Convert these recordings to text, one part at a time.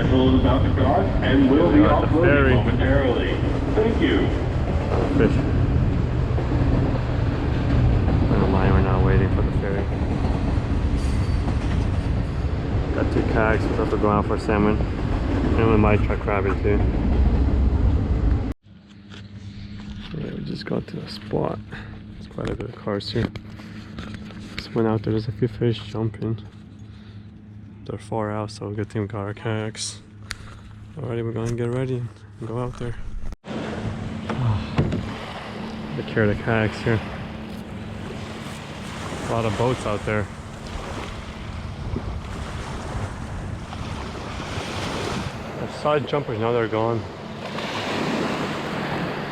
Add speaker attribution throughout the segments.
Speaker 1: vessel is about to cross and will be offloading momentarily. Thank you.
Speaker 2: Fish. On the line, we're now waiting for the ferry. Got 2 kayaks, we'll have to go out for salmon. And we might try crabbing too. Yeah, we just got to a spot. There's quite a bit of cars here. Just went out there, there's a few fish jumping. They're far out, so good thing we got our kayaks. Alrighty, we're gonna get ready and go out there. Take care of the kayaks here. A lot of boats out there. The side jumpers, now they're gone.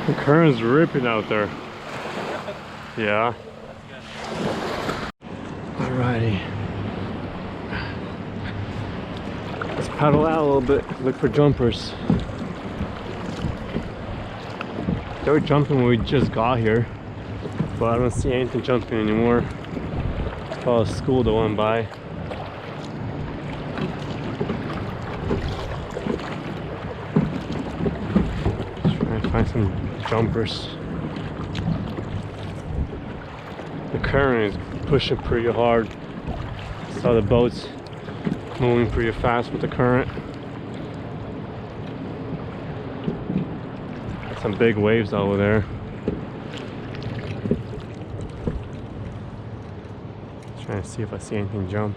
Speaker 2: The current's ripping out there. Yeah. Alrighty. Let's paddle out a little bit, look for jumpers. They were jumping when we just got here, but I don't see anything jumping anymore. It's probably a school that went by. Just trying to find some jumpers. The current is pushing pretty hard. Saw the boats moving pretty fast with the current. Got some big waves over there. Trying to see if I see anything jump.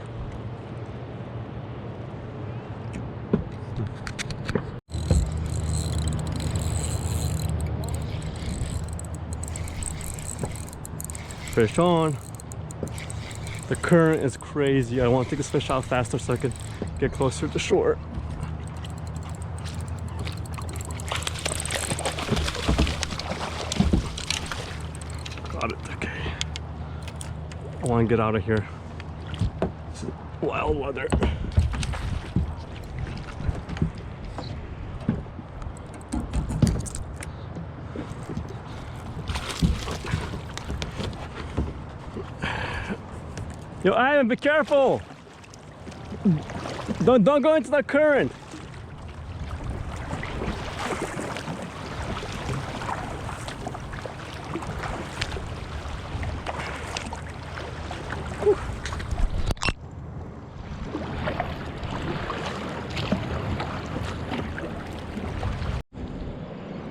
Speaker 2: Fish on. The current is crazy. I want to take this fish out faster so I could get closer to shore. Got it. Okay. I want to get out of here. This is wild weather. Yo, Ivan, be careful! Don't go into the current.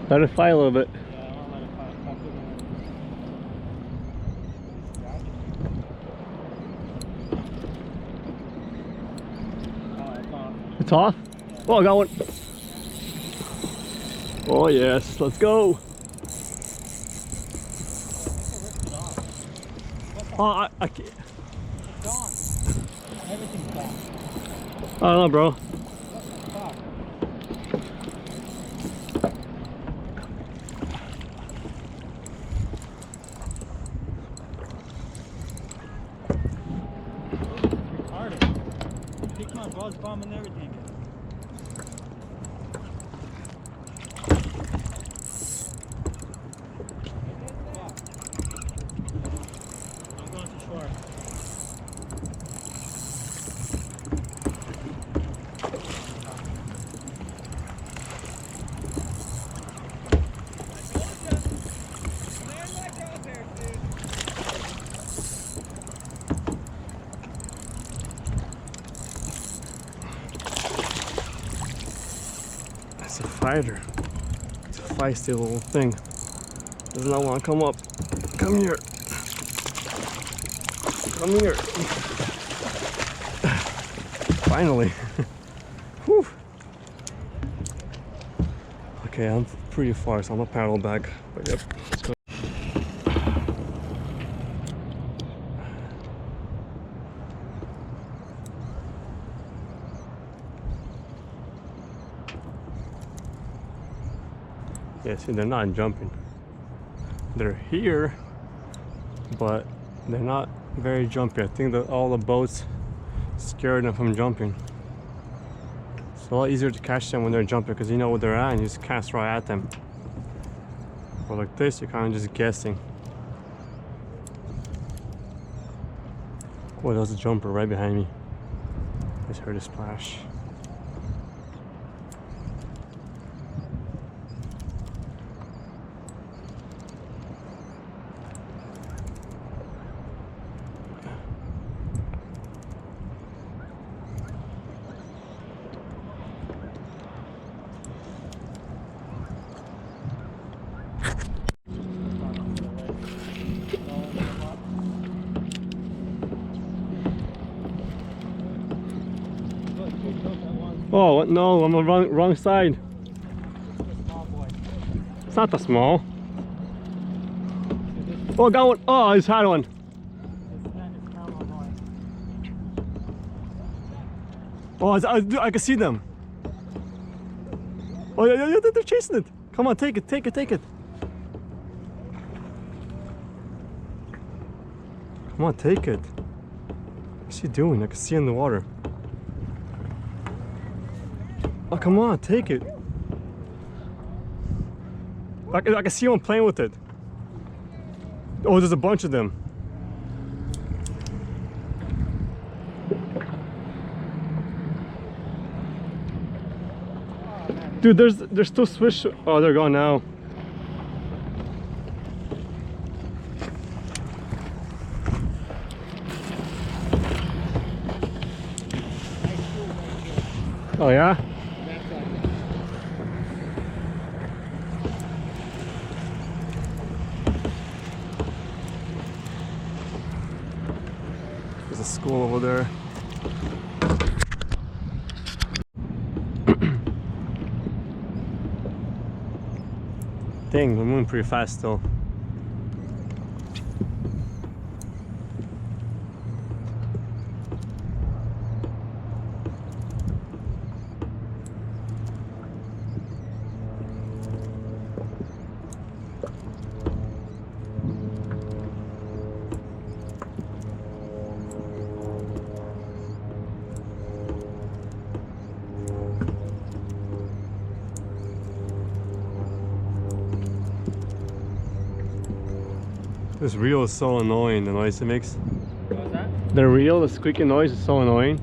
Speaker 2: Let it fly a little bit. It's off? Oh, I got one. Oh yes, let's go. Oh, I can't.
Speaker 3: Everything's gone.
Speaker 2: I don't know, bro.
Speaker 3: Bomb and everything. I'm going to shore.
Speaker 2: It's a fighter. It's a feisty little thing. Does not want to come up. Come here. Come here. Finally. Whew. Okay, I'm pretty far, so I'm gonna paddle back. But yep, let's go. Yeah, see, they're not jumping. They're here, but they're not very jumpy. I think that all the boats scared them from jumping. It's a lot easier to catch them when they're jumping because you know where they're at and you just cast right at them. But like this, you're kind of just guessing. Oh, there's a jumper right behind me. I just heard a splash. Oh no, I'm on the wrong side.
Speaker 3: Small boy.
Speaker 2: It's not that small. Oh, I got one. Oh, I just had one.
Speaker 3: It's Salmon boy.
Speaker 2: Oh, I can see them. Oh, yeah, they're chasing it. Come on, take it. Come on, take it. What's she doing? I can see it in the water. Oh, come on, take it. I can see one playing with it. Oh, there's a bunch of them. Dude, there's still swish. Oh, they're gone now. Oh yeah? There's a school over there. Dang, we're moving pretty fast still. This reel is so annoying, the noise it makes.
Speaker 3: What was that?
Speaker 2: The reel, the squeaky noise is so annoying.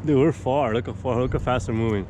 Speaker 2: Dude, we're far. Look how fast we're moving.